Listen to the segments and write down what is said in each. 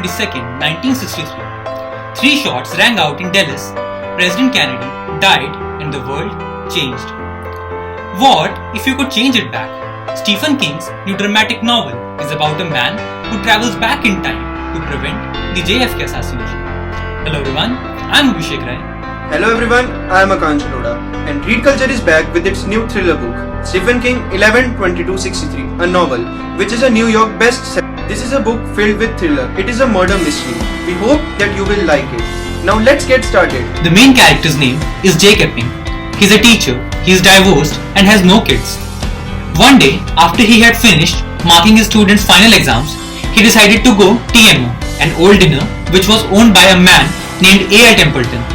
22nd, 1963, three shots rang out in Dallas. President Kennedy died and the world changed. What if you could change it back? Stephen King's new dramatic novel is about a man who travels back in time to prevent the JFK assassination. Hello everyone, I'm Abhishek Rai. Hello everyone, I am Akansh Arora, and Read Culture is back with its new thriller book, Stephen King 11/22/63, a novel, which is a New York bestseller. This is a book filled with thriller. It is a murder mystery. We hope that you will like it. Now let's get started. The main character's name is Jake Epping. He's a teacher, he's divorced and has no kids. One day, after he had finished marking his students' final exams, he decided to go TMO, an old dinner which was owned by a man named A.L. Templeton.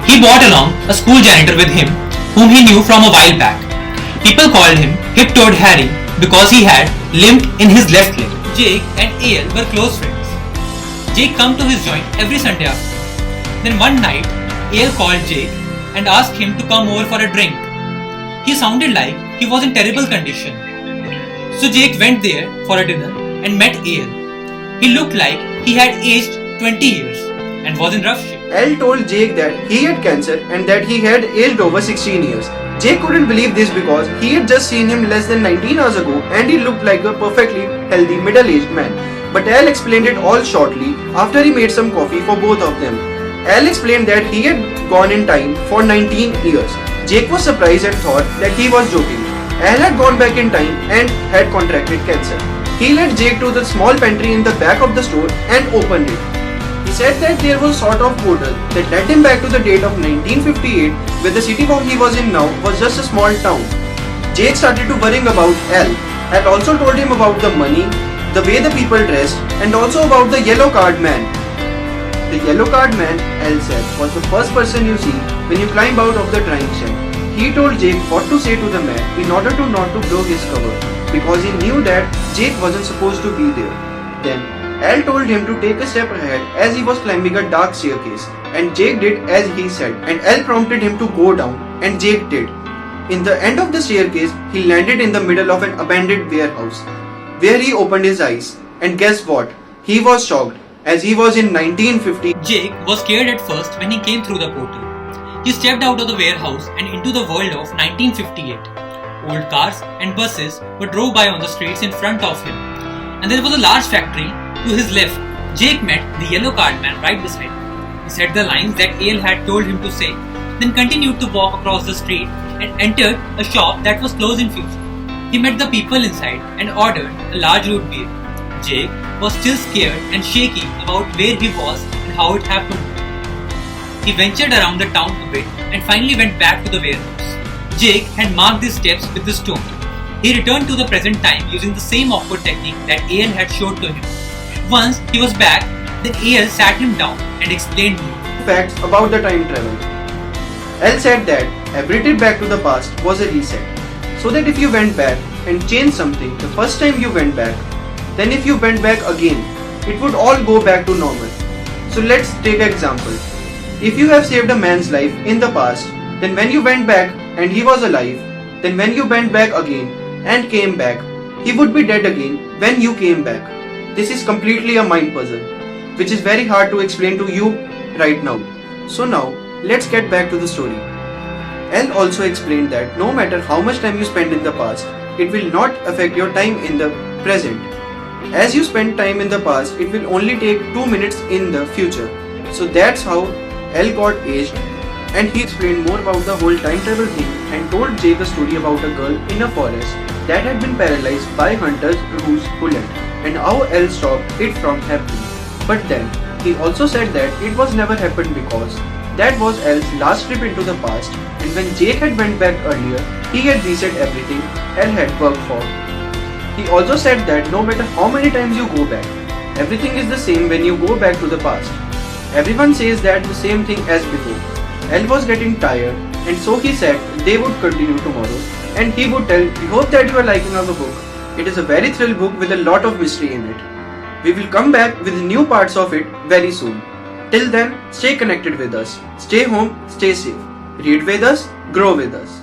He brought along a school janitor with him whom he knew from a while back. People called him Hip-Toed Harry because he had limped in his left leg. Jake and A.L. were close friends. Jake came to his joint every Sunday afternoon. Then one night, A.L. called Jake and asked him to come over for a drink. He sounded like he was in terrible condition. So Jake went there for a dinner and met A.L. He looked like he had aged 20 years and was in rough shape. L told Jake that he had cancer and that he had aged over 16 years. Jake couldn't believe this because he had just seen him less than 19 hours ago and he looked like a perfectly healthy middle-aged man. But Al explained it all shortly after he made some coffee for both of them. Al explained that he had gone in time for 19 years. Jake was surprised and thought that he was joking. Al had gone back in time and had contracted cancer. He led Jake to the small pantry in the back of the store and opened it. He said that there was sort of portal that led him back to the date of 1958, where the city he was in now was just a small town. Jake started to worrying about Al. Al also told him about the money, the way the people dressed, and also about the yellow card man. The yellow card man, Al said, was the first person you see when you climb out of the train shed. He told Jake what to say to the man in order to not to blow his cover, because he knew that Jake wasn't supposed to be there. Then Al told him to take a step ahead as he was climbing a dark staircase, and Jake did as he said, and Al prompted him to go down, and Jake did. In the end of the staircase, he landed in the middle of an abandoned warehouse, where he opened his eyes, and guess what? He was shocked, as he was in 1950. Jake was scared at first when he came through the portal. He stepped out of the warehouse and into the world of 1958. Old cars and buses were drove by on the streets in front of him, and there was a large factory to his left. Jake met the yellow card man right beside him. He said the lines that A.L. had told him to say, then continued to walk across the street and entered a shop that was closed in future. He met the people inside and ordered a large root beer. Jake was still scared and shaky about where he was and how it happened. He ventured around the town a bit and finally went back to the warehouse. Jake had marked his steps with the stone. He returned to the present time using the same awkward technique that A.L. had showed to him. Once he was back, then A.L. sat him down and explained more facts about the time travel. Al said that every trip back to the past was a reset, so that if you went back and changed something the first time you went back, then if you went back again, it would all go back to normal. So let's take an example. If you have saved a man's life in the past, then when you went back and he was alive, then when you went back again and came back, he would be dead again when you came back. This is completely a mind puzzle, which is very hard to explain to you right now. So now, let's get back to the story. Al also explained that no matter how much time you spend in the past, it will not affect your time in the present. As you spend time in the past, it will only take 2 minutes in the future. So that's how Al got aged, and he explained more about the whole time travel thing and told Jake a story about a girl in a forest that had been paralyzed by hunter's ruse bullet, and how Al stopped it from happening. But then, he also said that it was never happened because that was Al's last trip into the past, and when Jake had went back earlier, he had reset everything Al had worked for. He also said that no matter how many times you go back, everything is the same when you go back to the past. Everyone says that the same thing as before. Al was getting tired, and so he said they would continue tomorrow, and he would tell, "We hope that you are liking our book. It is a very thrill book with a lot of mystery in it. We will come back with new parts of it very soon. Till then, stay connected with us. Stay home, stay safe. Read with us, grow with us."